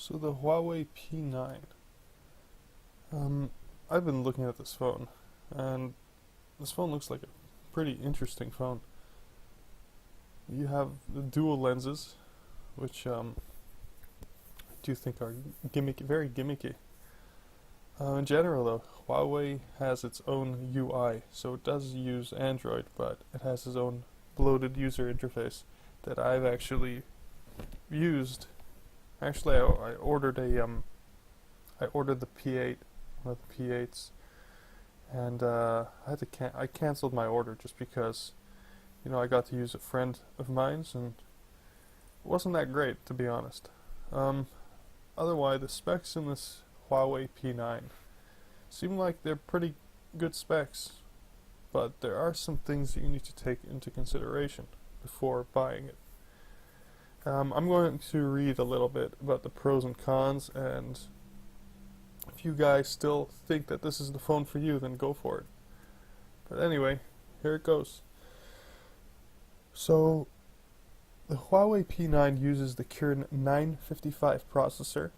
So the Huawei P9. I've been looking at this phone, and this phone looks like a pretty interesting phone. You have the dual lenses, which I do think are gimmicky, very gimmicky. In general, though, Huawei has its own UI, so it does use Android, but it has its own bloated user interface that I've actually used. Actually, I ordered I ordered the P8, one of the P8s, and I canceled my order just because, I got to use a friend of mine's, and it wasn't that great, to be honest. Otherwise, the specs in this Huawei P9 seem like they're pretty good specs, but there are some things that you need to take into consideration before buying it. I'm going to read a little bit about the pros and cons, and if you guys still think that this is the phone for you, then go for it. But anyway, here it goes. So, the Huawei P9 uses the Kirin 955 processor,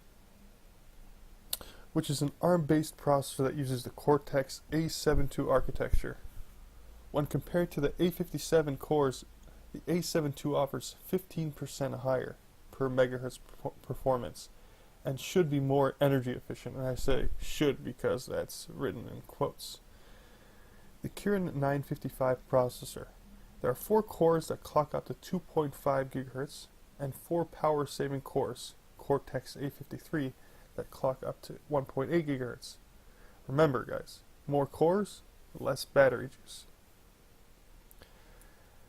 which is an ARM-based processor that uses the Cortex A72 architecture. When compared to the A57 cores, the A72 offers 15% higher per megahertz performance and should be more energy efficient. And I say should because that's written in quotes. The Kirin 955 processor. There are 4 cores that clock up to 2.5 gigahertz and 4 power-saving cores, Cortex A53, that clock up to 1.8 gigahertz. Remember, guys, more cores, less battery juice.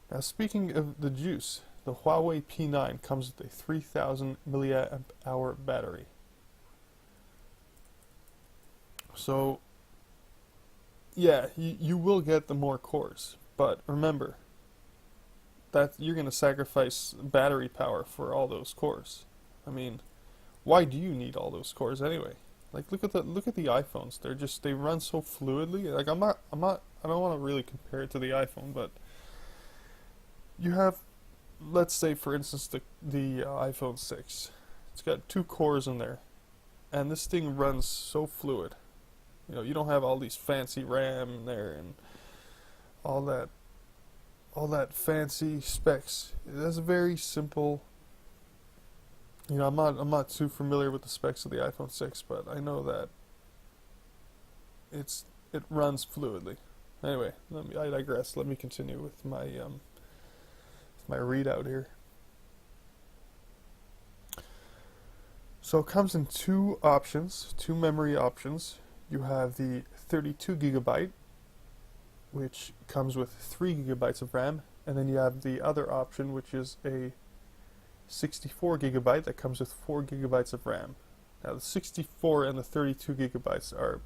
Now, speaking of the juice, the Huawei P9 comes with a 3000 milliamp hour battery. So, yeah, you will get the more cores, but remember that you're going to sacrifice battery power for all those cores. I mean, why do you need all those cores anyway? Like, look at the iPhones. They run so fluidly. Like, I don't want to really compare it to the iPhone, but you have, let's say for instance, the iPhone 6. It's got 2 cores in there, and this thing runs so fluid. You don't have all these fancy RAM in there and all that fancy specs. That's very simple. I'm not too familiar with the specs of the iPhone 6, but I know that it runs fluidly. Anyway, I digress. Let me continue with my readout here. So it comes in 2 options, 2 memory options. You have the 32 gigabyte, which comes with 3 gigabytes of RAM, and then you have the other option, which is a 64 gigabyte that comes with 4 gigabytes of RAM. Now the 64 and the 32 gigabytes are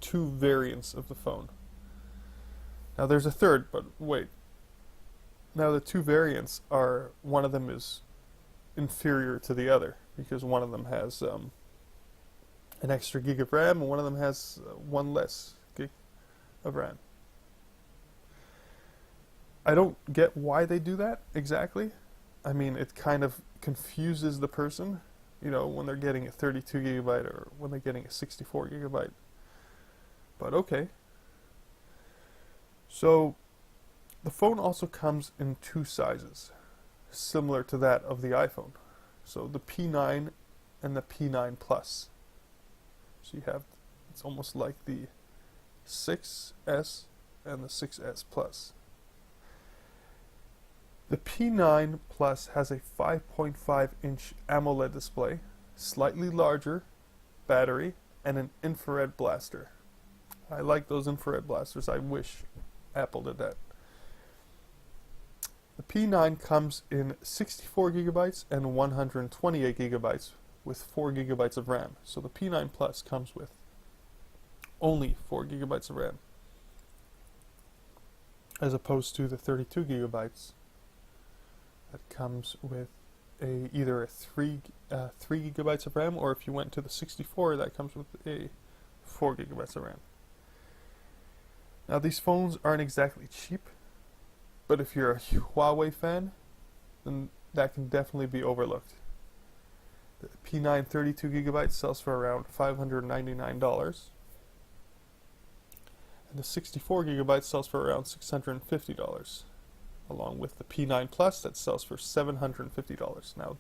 2 variants of the phone. Now there's a third, but wait. Now the 2 variants are, one of them is inferior to the other because one of them has an extra gig of RAM and one of them has 1 less gig of RAM. I don't get why they do that exactly. I mean, it kind of confuses the person, when they're getting a 32 gigabyte or when they're getting a 64 gigabyte. But okay. So, the phone also comes in 2 sizes, similar to that of the iPhone. So the P9 and the P9 Plus. So you have, it's almost like the 6S and the 6S Plus. The P9 Plus has a 5.5-inch AMOLED display, slightly larger battery, and an infrared blaster. I like those infrared blasters. I wish Apple did that. The P9 comes in 64 gigabytes and 128 gigabytes with 4 gigabytes of RAM. So the P9 Plus comes with only 4 gigabytes of RAM, as opposed to the 32 gigabytes that comes with either a 3 gigabytes of RAM, or if you went to the 64, that comes with a 4 gigabytes of RAM. Now these phones aren't exactly cheap, but if you're a Huawei fan, then that can definitely be overlooked. The P9 32 gigabytes sells for around $599. And the 64 gigabytes sells for around $650. Along with the P9 Plus that sells for $750. Now,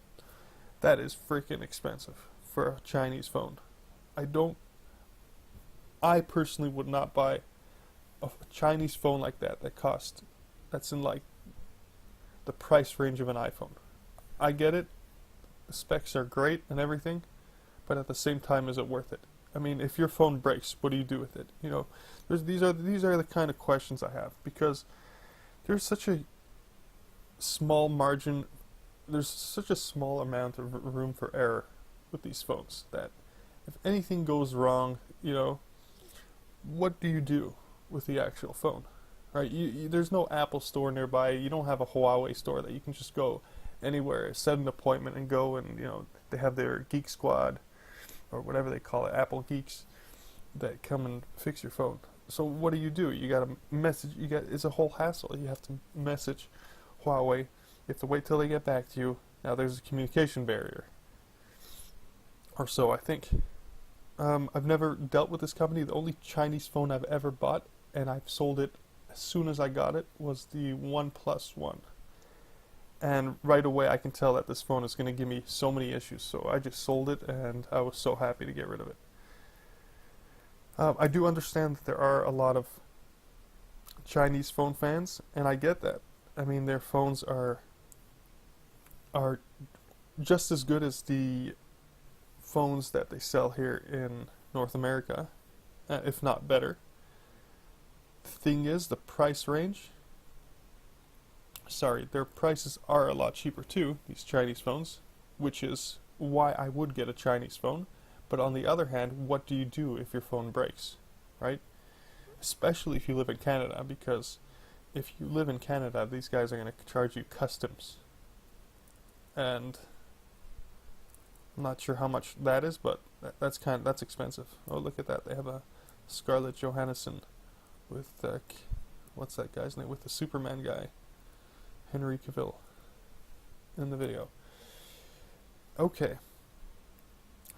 that is freaking expensive for a Chinese phone. I personally would not buy a Chinese phone like that's in like the price range of an iPhone. I get it, the specs are great and everything, but at the same time, is it worth it? I mean, if your phone breaks, what do you do with it? You know, these are the kind of questions I have, because there's such a small margin, there's such a small amount of room for error with these phones that if anything goes wrong, you know, what do you do with the actual phone, right? There's no Apple store nearby. You don't have a Huawei store that you can just go anywhere, set an appointment and go, and you know they have their Geek Squad or whatever they call it, Apple Geeks, that come and fix your phone. So what do? You got to message. It's a whole hassle. You have to message Huawei. You have to wait till they get back to you. Now there's a communication barrier, or so I think. I've never dealt with this company. The only Chinese phone I've ever bought, and I've sold it as soon as I got it, was the OnePlus One. And right away I can tell that this phone is going to give me so many issues. So I just sold it, and I was so happy to get rid of it. I do understand that there are a lot of Chinese phone fans, and I get that. I mean, their phones are just as good as the phones that they sell here in North America, if not better. The thing is, the price range, their prices are a lot cheaper too, these Chinese phones, which is why I would get a Chinese phone. But on the other hand, what do you do if your phone breaks, right? Especially if you live in Canada, because if you live in Canada, these guys are going to charge you customs. And I'm not sure how much that is, but that's expensive. Oh, look at that! They have a Scarlett Johansson with what's that guy's name? With the Superman guy, Henry Cavill, in the video. Okay,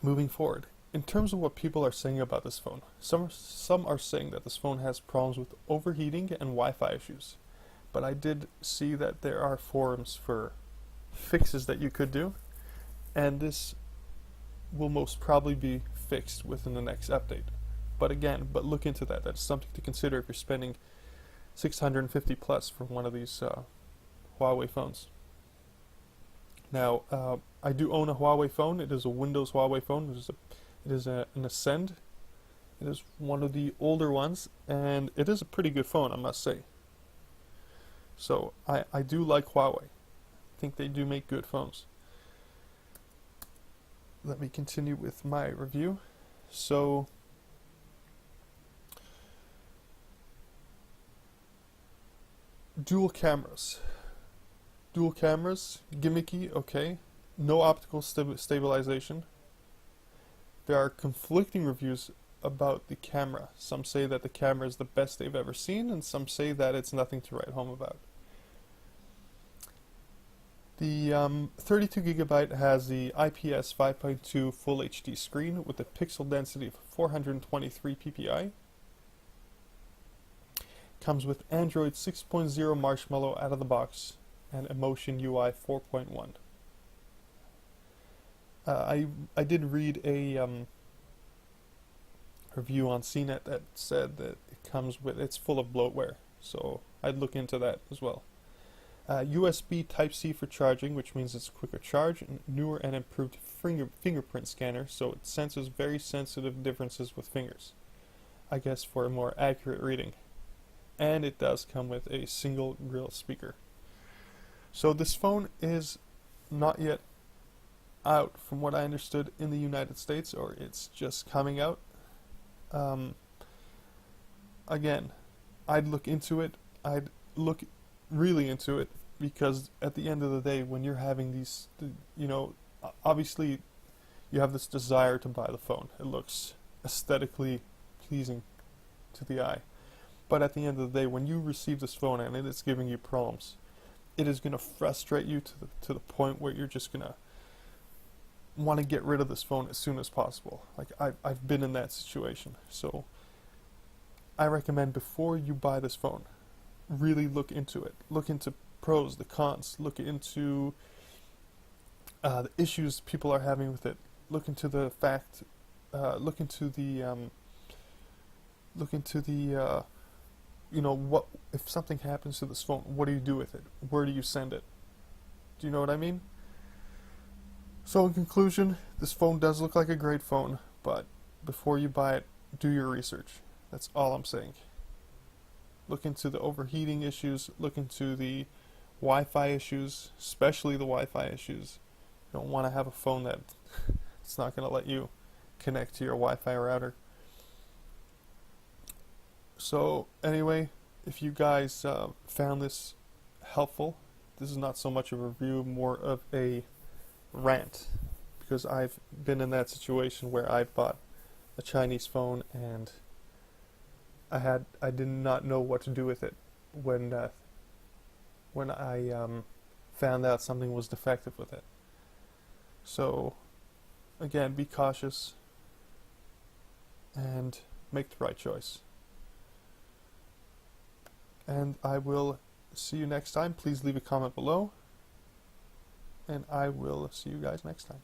moving forward. In terms of what people are saying about this phone, some are saying that this phone has problems with overheating and Wi-Fi issues, but I did see that there are forums for fixes that you could do, and this will most probably be fixed within the next update. But look into that. That's something to consider if you're spending $650 plus for one of these Huawei phones. Now, I do own a Huawei phone. It is a Windows Huawei phone. It is an Ascend. It is one of the older ones, and it is a pretty good phone, I must say. So I do like Huawei. I think they do make good phones. Let me continue with my review. So, dual cameras. Dual cameras, gimmicky, okay. No optical stabilization. There are conflicting reviews about the camera. Some say that the camera is the best they've ever seen, and some say that it's nothing to write home about. The 32 gigabyte has the IPS 5.2 Full HD screen with a pixel density of 423 ppi. Comes with Android 6.0 Marshmallow out of the box and Emotion UI 4.1. I did read a review on CNET that said that it's full of bloatware, so I'd look into that as well. USB Type-C for charging, which means it's quicker charge, and newer and improved fingerprint scanner, so it senses very sensitive differences with fingers, I guess for a more accurate reading. And it does come with a single grill speaker. So this phone is not yet out, from what I understood, in the United States, or it's just coming out. Again, I'd look into it. I'd look really into it, because at the end of the day, when you're having these, obviously you have this desire to buy the phone. It looks aesthetically pleasing to the eye. But at the end of the day, when you receive this phone and it is giving you problems, it is going to frustrate you to the point where you're just going to want to get rid of this phone as soon as possible. Like I've been in that situation. So I recommend before you buy this phone, really look into it. Look into pros, the cons. Look into the issues people are having with it. Look into the fact. Look into the. What if something happens to this phone? What do you do with it? Where do you send it? Do you know what I mean? So in conclusion, this phone does look like a great phone, but before you buy it, do your research. That's all I'm saying. Look into the overheating issues. Look into the Wi-Fi issues, especially the Wi-Fi issues. You don't want to have a phone that it's not going to let you connect to your Wi-Fi router. So anyway, if you guys found this helpful, this is not so much of a review, more of a rant, because I've been in that situation where I bought a Chinese phone and I did not know what to do with it when I found out something was defective with it. So again, be cautious and make the right choice. And I will see you next time. Please leave a comment below, and I will see you guys next time.